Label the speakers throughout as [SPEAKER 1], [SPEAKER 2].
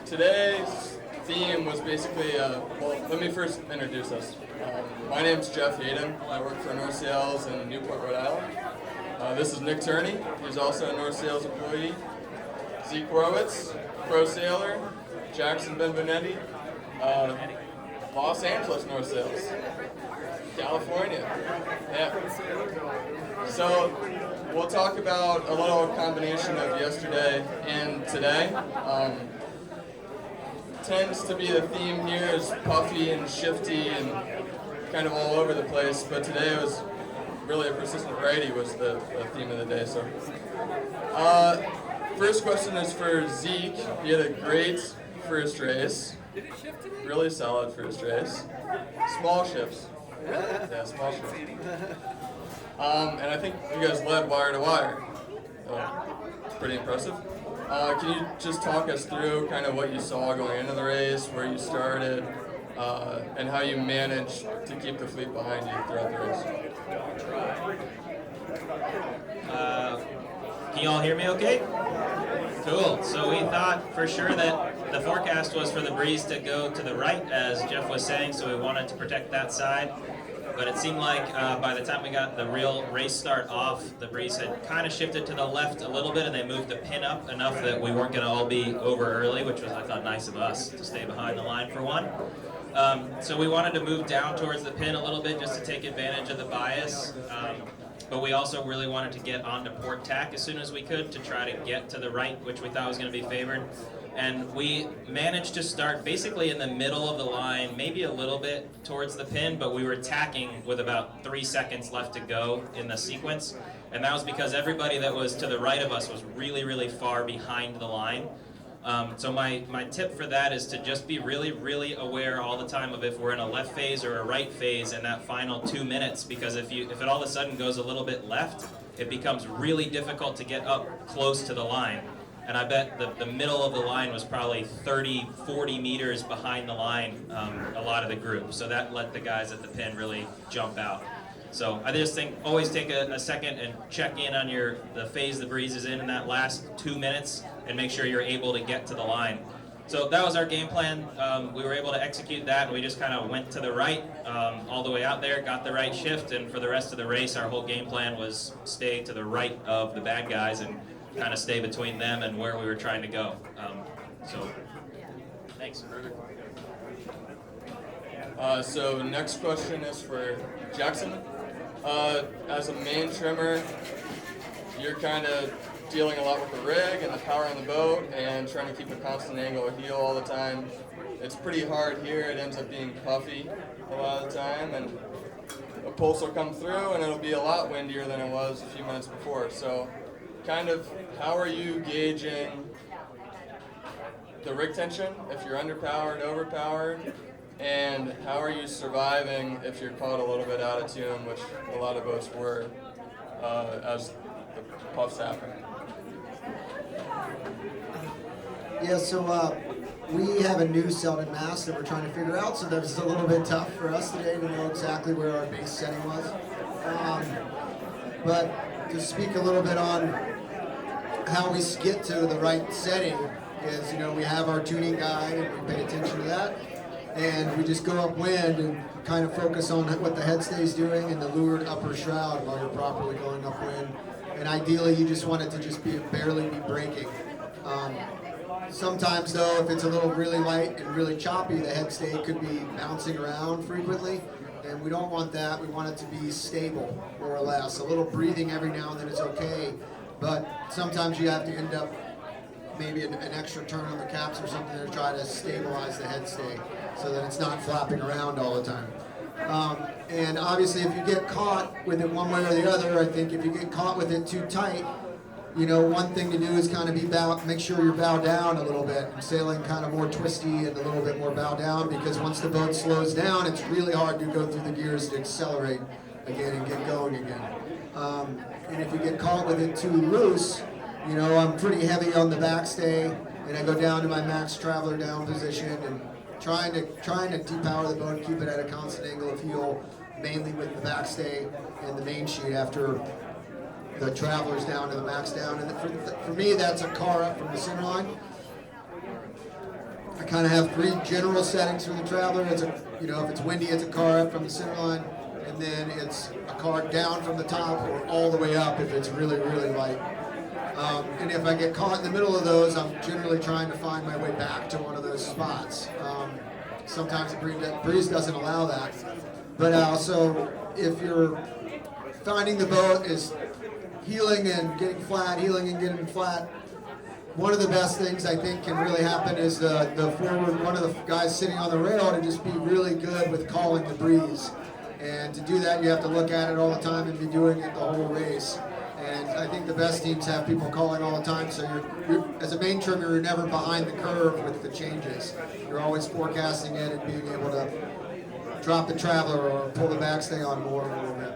[SPEAKER 1] Today's theme was basically, well, let me first introduce us. My name's Jeff Hayden. I work for North Sales in Newport, Rhode Island. This is Nick Turney. He's also a North Sales employee. Zeke Horowitz, pro sailor. Jackson Benvenetti, Los Angeles North Sales. California. Yeah. So we'll talk about a little combination of yesterday and today. Tends to be the theme here is puffy and shifty and kind of all over the place, but today was really a persistent righty was the theme of the day. So first question is for Zeke. He had a great first race. Really solid first race. Small shifts. Yeah, small shifts. And I think you guys led wire to wire. It's pretty impressive. Can you just talk us through kind of what you saw going into the race, where you started, and how you managed to keep the fleet behind you throughout the race?
[SPEAKER 2] Can you all hear me okay? Cool. So we thought for sure that the forecast was for the breeze to go to the right, as Jeff was saying, so we wanted to protect that side. But it seemed like by the time we got the real race start off, the breeze had kind of shifted to the left a little bit, and they moved the pin up enough that we weren't going to all be over early, which was, I thought, nice of us to stay behind the line for one. So we wanted to move down towards the pin a little bit just to take advantage of the bias. But we also really wanted to get onto port tack as soon as we could to try to get to the right, which we thought was going to be favored. And we managed to start basically in the middle of the line, maybe a little bit towards the pin, but we were tacking with about 3 seconds left to go in the sequence. And that was because everybody that was to the right of us was really, really far behind the line. So my tip for that is to just be really, really aware all the time of if we're in a left phase or a right phase in that final 2 minutes, because if it all of a sudden goes a little bit left, it becomes really difficult to get up close to the line. And I bet the middle of the line was probably 30, 40 meters behind the line, a lot of the group. So that let the guys at the pin really jump out. So I just think always take a second and check in on the phase the breeze is in that last 2 minutes and make sure you're able to get to the line. So that was our game plan. We were able to execute that, and we just kind of went to the right all the way out there, got the right shift, and for the rest of the race, our whole game plan was stay to the right of the bad guys and kind of stay between them and where we were trying to go. So thanks.
[SPEAKER 1] So next question is for Jackson. As a main trimmer, you're kind of dealing a lot with the rig and the power on the boat and trying to keep a constant angle of heel all the time. It's pretty hard here. It ends up being puffy a lot of the time, and a pulse will come through and it'll be a lot windier than it was a few minutes before. So kind of how are you gauging the rig tension if you're underpowered, overpowered? And how are you surviving if you're caught a little bit out of tune, which a lot of boats were as the puffs happen?
[SPEAKER 3] Yeah, so we have a new Selden mast that we're trying to figure out, so that was a little bit tough for us today to know exactly where our base setting was. But to speak a little bit on how we get to the right setting is, we have our tuning guide and we pay attention to that. And we just go upwind and kind of focus on what the headstay's doing and the leeward upper shroud while you're properly going upwind. And ideally, you just want it to just barely be braking. Sometimes, though, if it's a little really light and really choppy, the headstay could be bouncing around frequently. And we don't want that. We want it to be stable, more or less. A little breathing every now and then is okay. But sometimes you have to end up maybe an extra turn on the caps or something to try to stabilize the headstay so that it's not flapping around all the time. And obviously if you get caught with it one way or the other, I think if you get caught with it too tight, one thing to do is kind of make sure you're bow down a little bit and sailing kind of more twisty and a little bit more bow down, because once the boat slows down, it's really hard to go through the gears to accelerate again and get going again. And if you get caught with it too loose, I'm pretty heavy on the backstay, and I go down to my max traveler down position and trying to depower the boat and keep it at a constant angle of heel, mainly with the backstay and the main sheet after the travelers down to the max down. And for me, that's a car up from the center line. kind of have three general settings for the Traveler. It's a, you know, if it's windy, it's a car up from the center line, and then it's a car down from the top or all the way up if it's really, really light. And if I get caught in the middle of those, I'm generally trying to find my way back to one of those spots. Sometimes the breeze doesn't allow that. But also, if you're finding the boat is heeling and getting flat, heeling and getting flat, one of the best things I think can really happen is the forward, one of the guys sitting on the rail to just be really good with calling the breeze. And to do that, you have to look at it all the time and be doing it the whole race. And I think the best teams have people calling all the time, so you're as a main trimmer, you're never behind the curve with the changes. You're always forecasting it and being able to drop the Traveler or pull the backstay on more a little bit.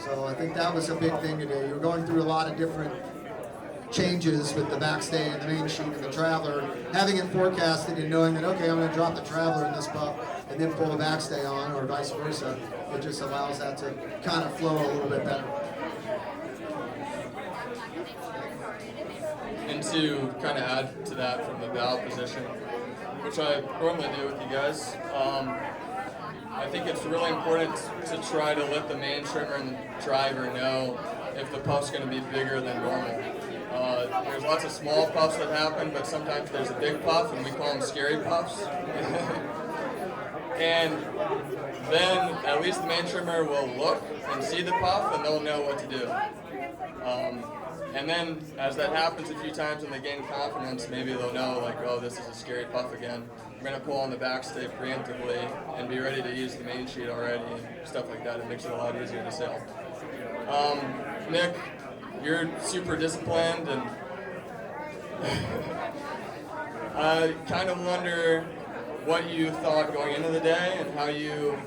[SPEAKER 3] So I think that was a big thing today. You're going through a lot of different changes with the backstay and the main sheet and the Traveler. Having it forecasted and knowing that, okay, I'm going to drop the Traveler in this puff and then pull the backstay on, or vice versa, it just allows that to kind of flow a little bit better.
[SPEAKER 1] And to kind of add to that from the bow position, which I normally do with you guys, I think it's really important to try to let the main trimmer and the driver know if the puff's going to be bigger than normal. There's lots of small puffs that happen, but sometimes there's a big puff, and we call them scary puffs. And then at least the main trimmer will look and see the puff, and they'll know what to do. And then as that happens a few times and they gain confidence, maybe they'll know, like, oh, this is a scary puff again. I'm going to pull on the backstay preemptively and be ready to use the main sheet already and stuff like that. It makes it a lot easier to sail. Nick, you're super disciplined, and I kind of wonder what you thought going into the day and how you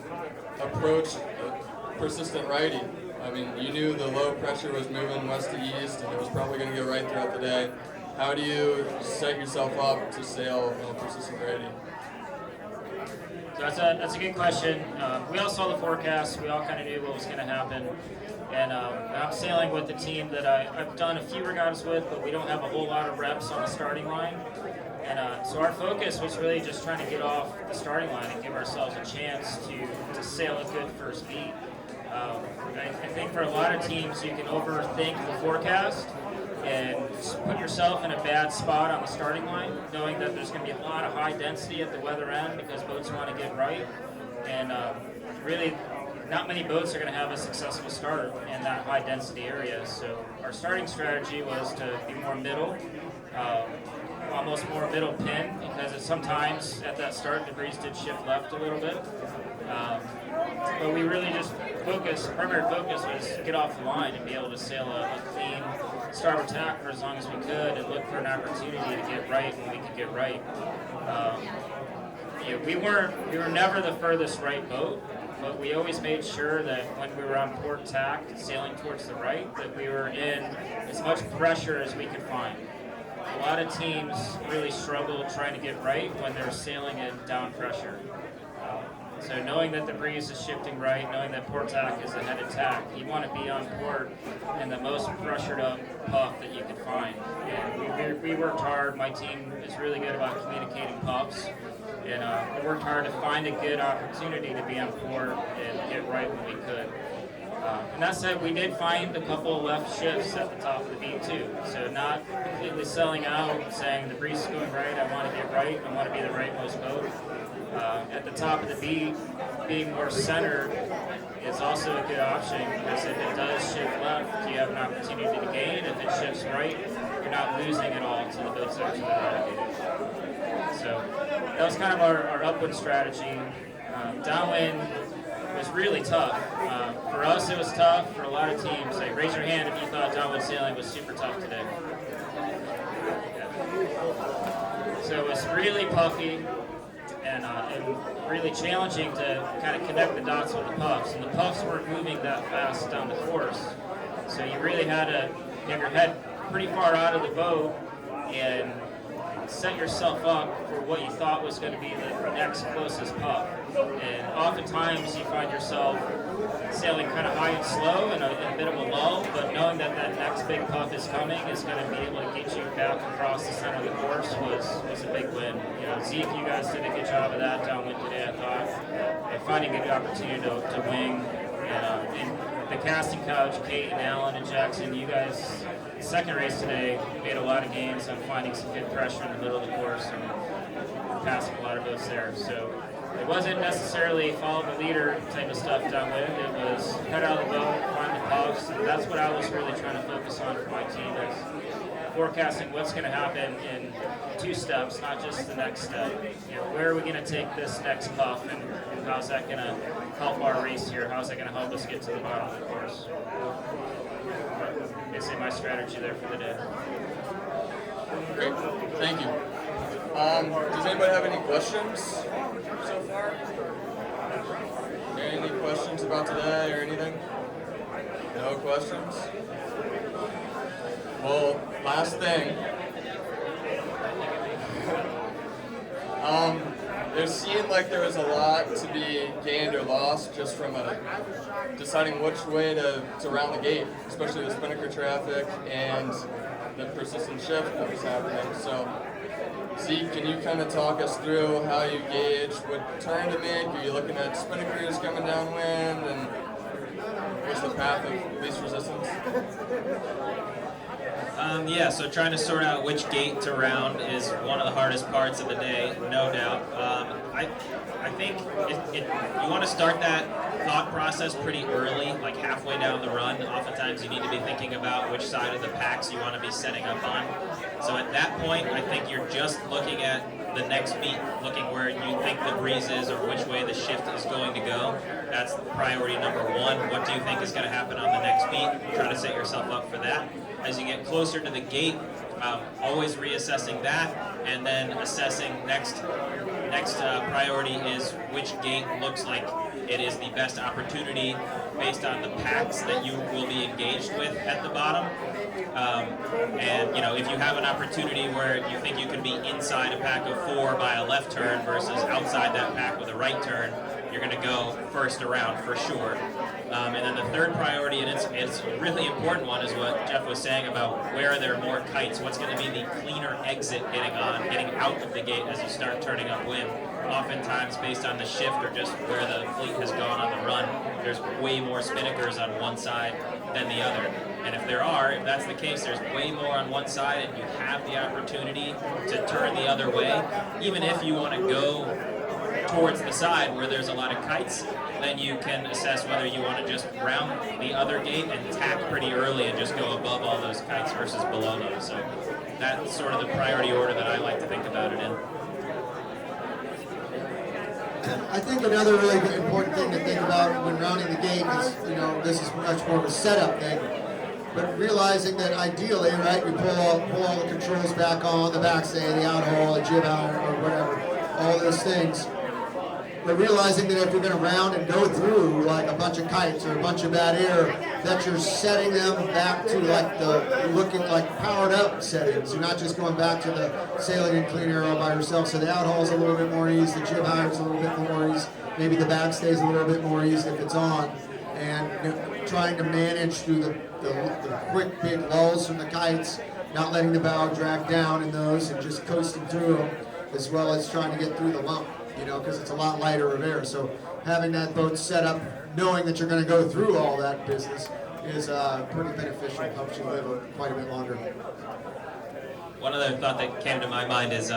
[SPEAKER 1] approached a persistent righty. I mean, you knew the low pressure was moving west to east, and it was probably going to go right throughout the day. How do you set yourself up to sail a persistent righty?
[SPEAKER 4] So that's a good question. We all saw the forecast. We all kind of knew what was going to happen. And I'm sailing with a team that I've done a few regattas with, but we don't have a whole lot of reps on the starting line. And so our focus was really just trying to get off the starting line and give ourselves a chance to sail a good first beat. I think for a lot of teams, you can overthink the forecast and put yourself in a bad spot on the starting line, knowing that there's going to be a lot of high density at the weather end because boats want to get right. And really, not many boats are going to have a successful start in that high density area. So our starting strategy was to be more middle, almost more middle pin, because sometimes at that start the breeze did shift left a little bit. But we really just primary focus was get off the line and be able to sail a clean starboard tack for as long as we could and look for an opportunity to get right when we could get right. We were never the furthest right boat, but we always made sure that when we were on port tack, sailing towards the right, that we were in as much pressure as we could find. A lot of teams really struggle trying to get right when they're sailing in down pressure. So knowing that the breeze is shifting right, knowing that port tack is a headed tack, you want to be on port in the most pressured up puff that you can find. And we worked hard. My team is really good about communicating puffs. And we worked hard to find a good opportunity to be on port and get right when we could. And that said, we did find a couple of left shifts at the top of the beat too. So not completely selling out, saying the breeze is going right, I want to get right, I want to be the rightmost boat. At the top of the beat, being more centered is also a good option, because if it does shift left, you have an opportunity to gain. If it shifts right, you're not losing it all to the boat's actually navigated. So that was kind of our upwind strategy. Downwind was really tough. For us, it was tough. For a lot of teams, like, raise your hand if you thought downwind sailing was super tough today. So it was really puffy and really challenging to kind of connect the dots with the puffs. And the puffs weren't moving that fast down the course. So you really had to get your head pretty far out of the boat and set yourself up for what you thought was going to be the next closest puff. And oftentimes you find yourself sailing kind of high and slow in a bit of a lull, but knowing that that next big puff is coming is going to be able to get you back across the center of the course was a big win. You know, Zeke, you guys did a good job of that downwind today, I thought, and finding a good opportunity to wing. And the casting couch, Kate and Alan and Jackson, you guys, the second race today, made a lot of gains on finding some good pressure in the middle of the course and passing a lot of boats there. So it wasn't necessarily follow the leader type of stuff downwind. It was head out of the boat, find the puffs, and that's what I was really trying to focus on for my team, is forecasting what's going to happen in 2 steps, not just the next step. You know, where are we going to take this next puff, and how's that going to help our race here? How's that going to help us get to the bottom of the course? Basically my strategy there for the day.
[SPEAKER 1] Great, thank you. Does anybody have any questions so far? Any questions about today or anything? No questions? Well, last thing. It seemed like there was a lot to be gained or lost just from deciding which way to round the gate, especially the spinnaker traffic and the persistent shift that was happening. So, Zeke, can you kind of talk us through how you gauge what turn to make? Are you looking at spinnakers coming downwind, and what's the path of least resistance?
[SPEAKER 2] Yeah, so trying to sort out which gate to round is one of the hardest parts of the day, no doubt. I think you want to start that thought process pretty early, like halfway down the run. Oftentimes you need to be thinking about which side of the packs you want to be setting up on. So at that point, I think you're just looking at the next beat, looking where you think the breeze is or which way the shift is going to go. That's priority number 1. What do you think is going to happen on the next beat? Try to set yourself up for that. As you get closer to the gate, always reassessing that, and then assessing next priority is which gate looks like it is the best opportunity based on the packs that you will be engaged with at the bottom. And you know, if you have an opportunity where you think you can be inside a pack of 4 by a left turn versus outside that pack with a right turn, you're going to go first around for sure. And then the third priority, and it's a really important one, is what Jeff was saying about where are there more kites, what's going to be the cleaner exit getting out of the gate as you start turning upwind. Oftentimes, based on the shift or just where the fleet has gone on the run, there's way more spinnakers on one side than the other. And if that's the case, there's way more on one side and you have the opportunity to turn the other way, even if you want to go towards the side where there's a lot of kites, then you can assess whether you want to just round the other gate and tack pretty early and just go above all those kites versus below them. So that's sort of the priority order that I like to think about it in.
[SPEAKER 3] I think another really important thing to think about when rounding the gate is, you know, this is much more of a setup thing, but realizing that ideally, right, we pull all the controls back on, the backstay, the outhole, the jib iron, or whatever, all those things. But realizing that if you're going to round and go through like a bunch of kites or a bunch of bad air, that you're setting them back to like the looking like powered up settings. You're not just going back to the sailing and clean air all by yourself. So the outhole's a little bit more ease, the jib iron's a little bit more ease, maybe the backstay's a little bit more ease if it's on. And trying to manage through the quick big lulls from the kites, not letting the bow drag down in those and just coasting through them, as well as trying to get through the lump, you know, because it's a lot lighter of air. So having that boat set up, knowing that you're going to go through all that business is pretty beneficial. Helps you live quite a bit longer.
[SPEAKER 2] One other thought that came to my mind is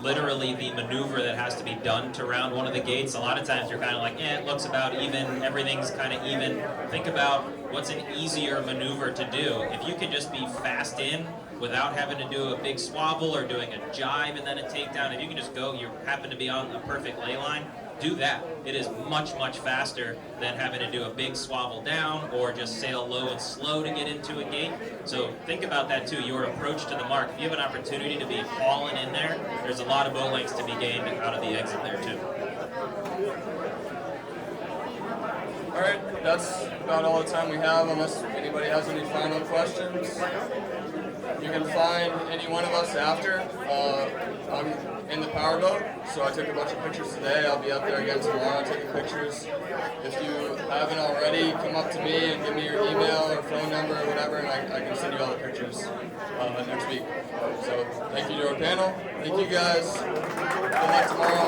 [SPEAKER 2] literally the maneuver that has to be done to round one of the gates. A lot of times you're kind of like, it looks about even, everything's kind of even. Think about what's an easier maneuver to do. If you could just be fast in without having to do a big swavel or doing a jibe and then a takedown, if you can just go, you happen to be on a perfect lay line, do that. It is much, much faster than having to do a big swavel down or just sail low and slow to get into a gate. So think about that too, your approach to the mark. If you have an opportunity to be hauling in there, there's a lot of boat lengths to be gained out of the exit there too.
[SPEAKER 1] All right, that's about all the time we have, unless anybody has any final questions. You can find any one of us after. I'm in the powerboat, so I took a bunch of pictures today. I'll be up there again tomorrow taking pictures. If you haven't already, come up to me and give me your email or phone number or whatever, and I can send you all the pictures next week. So thank you to our panel. Thank you guys. Good luck tomorrow.